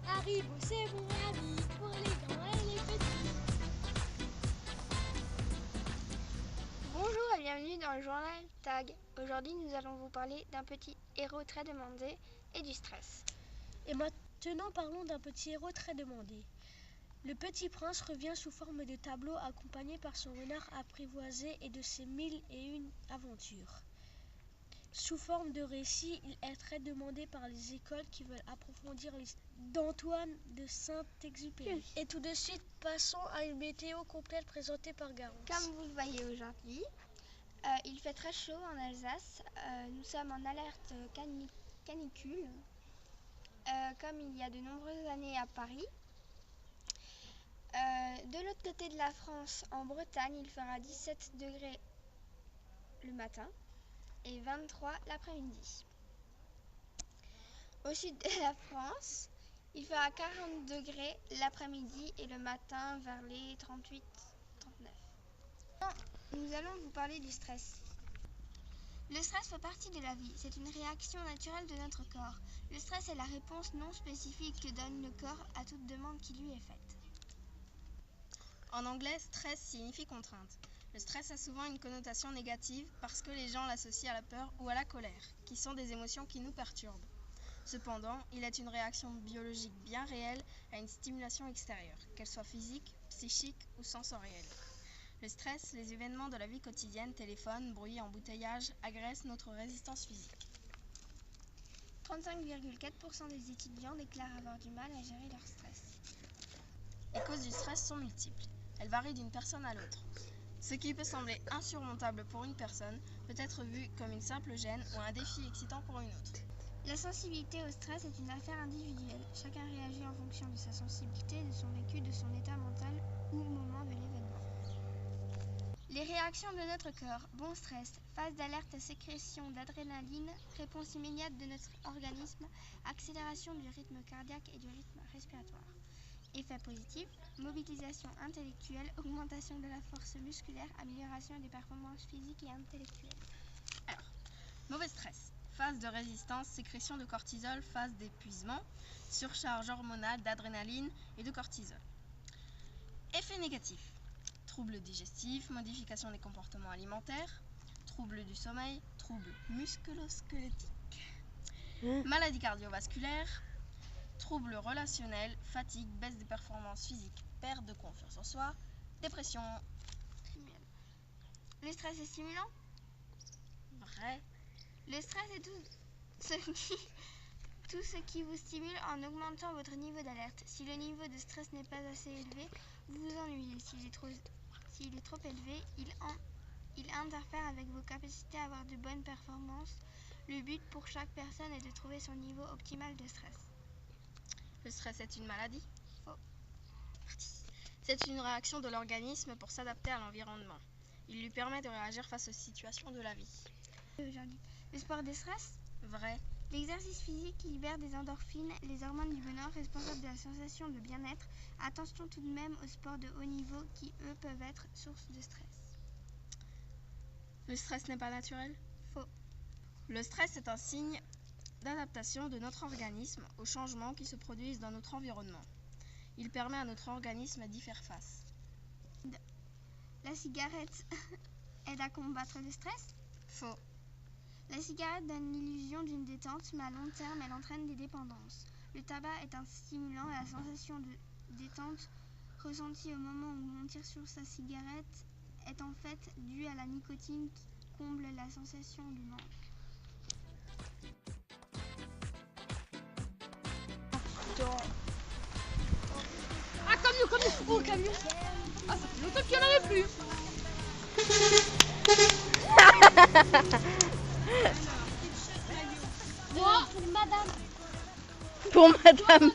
Haribo, c'est bon ami pour les grands et les petits. Bonjour et bienvenue dans le journal TAG. Aujourd'hui, nous allons vous parler d'un petit héros très demandé et du stress. Et maintenant, parlons d'un petit héros très demandé. Le Petit Prince revient sous forme de tableau accompagné par son renard apprivoisé et de ses 1001 aventures. Sous forme de récit, il est très demandé par les écoles qui veulent approfondir l'histoire d'Antoine de Saint-Exupéry. Et tout de suite, passons à une météo complète présentée par Garance. Comme vous le voyez aujourd'hui, il fait très chaud en Alsace. Nous sommes en alerte canicule, comme il y a de nombreuses années à Paris. De l'autre côté de la France, en Bretagne, il fera 17 degrés le matin et 23 l'après-midi. Au sud de la France, il fera 40 degrés l'après-midi et le matin vers les 38-39. Nous allons vous parler du stress. Le stress fait partie de la vie. C'est une réaction naturelle de notre corps. Le stress est la réponse non spécifique que donne le corps à toute demande qui lui est faite. En anglais, stress signifie contrainte. Le stress a souvent une connotation négative parce que les gens l'associent à la peur ou à la colère, qui sont des émotions qui nous perturbent. Cependant, il est une réaction biologique bien réelle à une stimulation extérieure, qu'elle soit physique, psychique ou sensorielle. Le stress, les événements de la vie quotidienne, téléphone, bruit, embouteillage, agressent notre résistance physique. 35,4% des étudiants déclarent avoir du mal à gérer leur stress. Les causes du stress sont multiples. Elles varient d'une personne à l'autre. Ce qui peut sembler insurmontable pour une personne peut être vu comme une simple gêne ou un défi excitant pour une autre. La sensibilité au stress est une affaire individuelle. Chacun réagit en fonction de sa sensibilité, de son vécu, de son état mental ou au moment de l'événement. Les réactions de notre corps: bon stress, phase d'alerte à sécrétion d'adrénaline, réponse immédiate de notre organisme, accélération du rythme cardiaque et du rythme respiratoire. Effet positif, mobilisation intellectuelle, augmentation de la force musculaire, amélioration des performances physiques et intellectuelles. Alors, mauvais stress, phase de résistance, sécrétion de cortisol, phase d'épuisement, surcharge hormonale d'adrénaline et de cortisol. Effet négatif, troubles digestifs, modification des comportements alimentaires, troubles du sommeil, troubles musculo-squelettiques, maladies cardiovasculaires, troubles relationnels, fatigue, baisse des performances physiques, perte de confiance en soi, dépression. Le stress est stimulant? Vrai. Le stress est tout ce qui vous stimule en augmentant votre niveau d'alerte. Si le niveau de stress n'est pas assez élevé, vous vous ennuyez. S'il est trop élevé, il interfère avec vos capacités à avoir de bonnes performances. Le but pour chaque personne est de trouver son niveau optimal de stress. Le stress est une maladie? Faux. C'est une réaction de l'organisme pour s'adapter à l'environnement. Il lui permet de réagir face aux situations de la vie. Le sport déstresse? Vrai. L'exercice physique libère des endorphines, les hormones du bonheur responsables de la sensation de bien-être. Attention tout de même aux sports de haut niveau qui, eux, peuvent être source de stress. Le stress n'est pas naturel? Faux. Le stress est un signe d'adaptation de notre organisme aux changements qui se produisent dans notre environnement. Il permet à notre organisme d'y faire face. La cigarette aide à combattre le stress? Faux. La cigarette donne l'illusion d'une détente, mais à long terme, elle entraîne des dépendances. Le tabac est un stimulant et la sensation de détente ressentie au moment où on tire sur sa cigarette est en fait due à la nicotine qui comble la sensation de manque. Ah, camion! Oh, camion! Ah, ça fait longtemps qu'il n'y en avait plus! Pour madame. Pour madame.